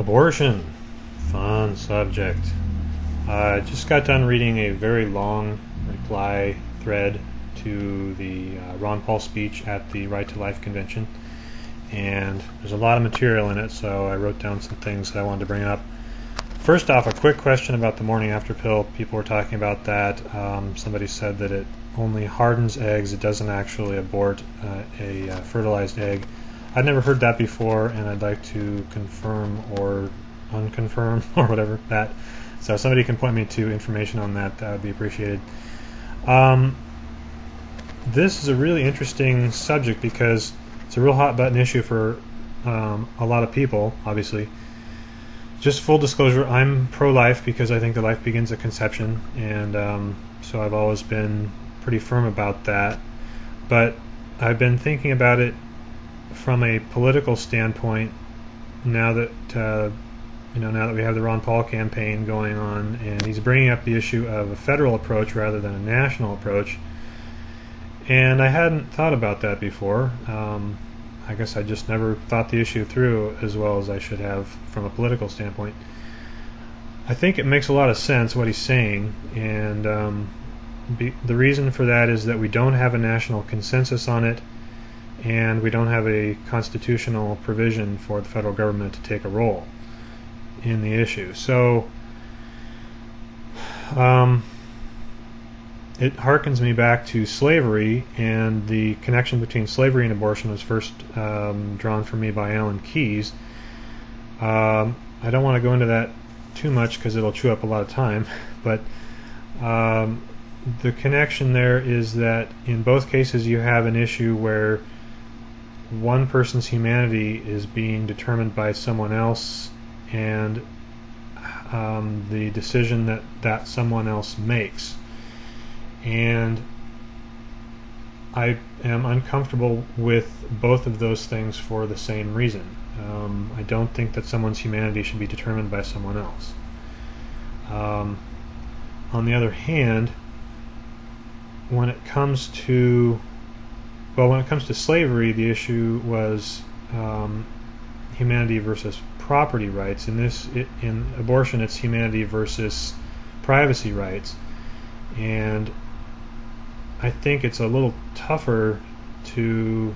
Abortion. Fun subject. I just got done reading a very long reply thread to the Ron Paul speech at the Right to Life convention, and there's a lot of material in it, so I wrote down some things that I wanted to bring up. First off, a quick question about the morning after pill. People were talking about that. Somebody said that it only hardens eggs. It doesn't actually abort a fertilized egg. I'd never heard that before, and I'd like to confirm or unconfirm or whatever that. So if somebody can point me to information on that, that would be appreciated. This is a really interesting subject because it's a real hot button issue for a lot of people, obviously. Just full disclosure, I'm pro-life because I think that life begins at conception, and so I've always been pretty firm about that. But I've been thinking about it from a political standpoint now that now that we have the Ron Paul campaign going on, and he's bringing up the issue of a federal approach rather than a national approach. And I hadn't thought about that before. I guess I just never thought the issue through as well as I should have from a political standpoint. I think it makes a lot of sense what he's saying, and the reason for that is that we don't have a national consensus on it, and we don't have a constitutional provision for the federal government to take a role in the issue. So it harkens me back to slavery, and the connection between slavery and abortion was first drawn for me by Alan Keyes. I don't want to go into that too much because it'll chew up a lot of time, but the connection there is that in both cases you have an issue where one person's humanity is being determined by someone else, and the decision that someone else makes. And I am uncomfortable with both of those things for the same reason. I don't think that someone's humanity should be determined by someone else. On the other hand, when it comes to slavery, the issue was humanity versus property rights. In abortion, it's humanity versus privacy rights, and I think it's a little tougher to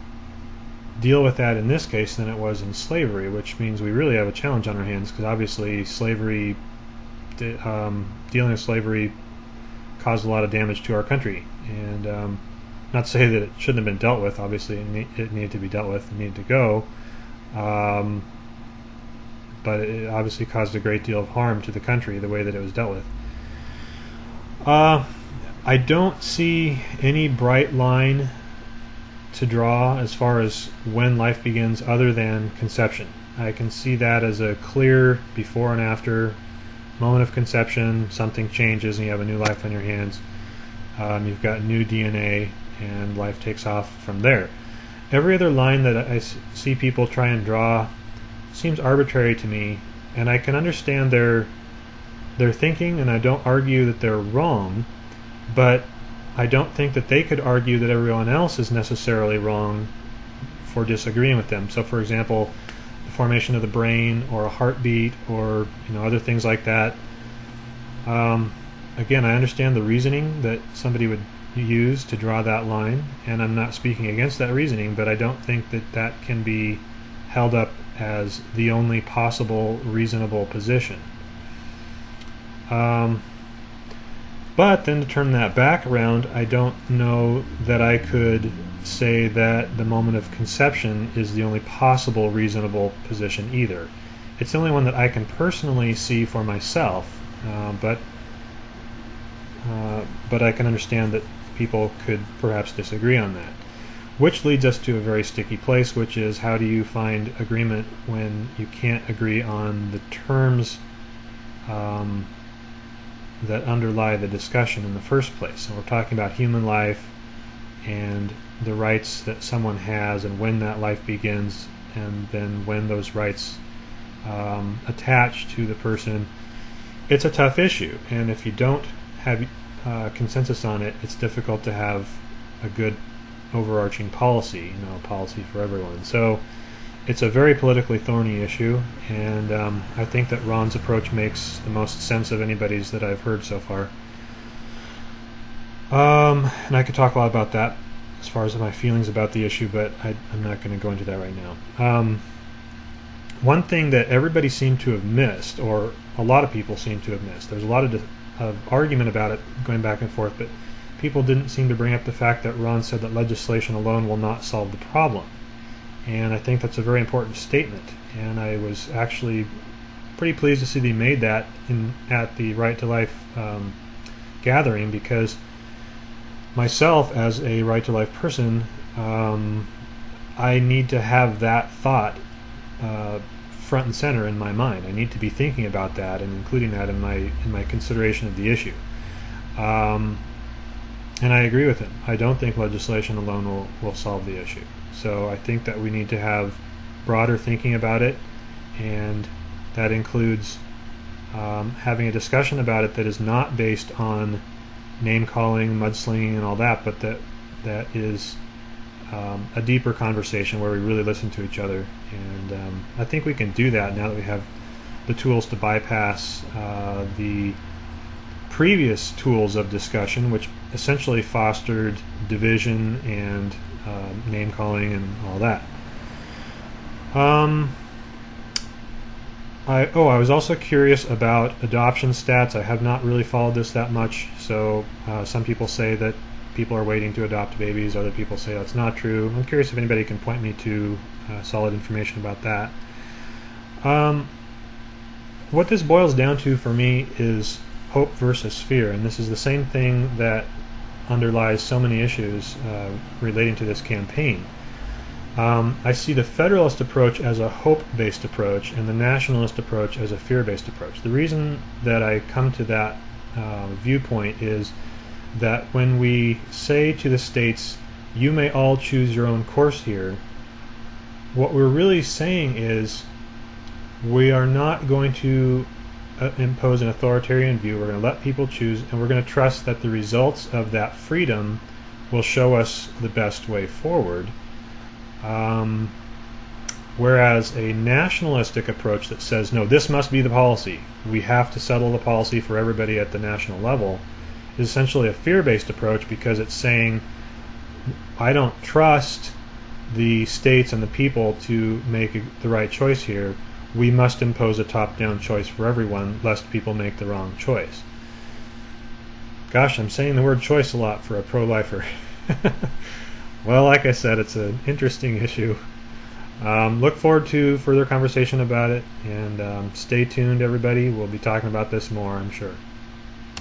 deal with that in this case than it was in slavery, which means we really have a challenge on our hands, because obviously slavery, dealing with slavery caused a lot of damage to our country, and not to say that it shouldn't have been dealt with. Obviously it needed to be dealt with, it needed to go, but it obviously caused a great deal of harm to the country the way that it was dealt with. I don't see any bright line to draw as far as when life begins other than conception. I can see that as a clear before and after. Moment of conception, something changes and you have a new life on your hands. You've got new DNA and life takes off from there. Every other line that I see people try and draw seems arbitrary to me, and I can understand their thinking, and I don't argue that they're wrong, but I don't think that they could argue that everyone else is necessarily wrong for disagreeing with them. So for example, the formation of the brain or a heartbeat or other things like that. Again, I understand the reasoning that somebody would use to draw that line, and I'm not speaking against that reasoning, but I don't think that that can be held up as the only possible reasonable position. But then to turn that back around, I don't know that I could say that the moment of conception is the only possible reasonable position either. It's the only one that I can personally see for myself, but I can understand that people could perhaps disagree on that. Which leads us to a very sticky place, which is how do you find agreement when you can't agree on the terms that underlie the discussion in the first place. And we're talking about human life and the rights that someone has and when that life begins, and then when those rights attach to the person. It's a tough issue, and if you don't have consensus on it, it's difficult to have a good overarching policy, policy for everyone. So it's a very politically thorny issue, and I think that Ron's approach makes the most sense of anybody's that I've heard so far. And I could talk a lot about that as far as my feelings about the issue, but I'm not going to go into that right now. One thing that everybody seemed to have missed, or a lot of people seem to have missed, there's a lot of argument about it going back and forth, but people didn't seem to bring up the fact that Ron said that legislation alone will not solve the problem. And I think that's a very important statement, and I was actually pretty pleased to see that he made that at the Right to Life gathering, because myself, as a Right to Life person, I need to have that thought front and center in my mind. I need to be thinking about that and including that in my consideration of the issue. And I agree with him. I don't think legislation alone will solve the issue. So I think that we need to have broader thinking about it, and that includes having a discussion about it that is not based on name-calling, mudslinging, and all that, but that is a deeper conversation where we really listen to each other. And I think we can do that now that we have the tools to bypass the previous tools of discussion, which essentially fostered division and name-calling and all that. I was also curious about adoption stats. I have not really followed this that much, so some people say that people are waiting to adopt babies, other people say that's not true. I'm curious if anybody can point me to solid information about that. What this boils down to for me is hope versus fear, and this is the same thing that underlies so many issues relating to this campaign. I see the Federalist approach as a hope-based approach and the Nationalist approach as a fear-based approach. The reason that I come to that viewpoint is that when we say to the states, you may all choose your own course here, what we're really saying is we are not going to impose an authoritarian view. We're going to let people choose, and we're going to trust that the results of that freedom will show us the best way forward. Whereas a nationalistic approach that says, no, this must be the policy, we have to settle the policy for everybody at the national level, is essentially a fear-based approach, because it's saying, I don't trust the states and the people to make the right choice here. We must impose a top-down choice for everyone, lest people make the wrong choice. Gosh, I'm saying the word choice a lot for a pro-lifer. Well, like I said, it's an interesting issue. Look forward to further conversation about it, and stay tuned, everybody. We'll be talking about this more, I'm sure.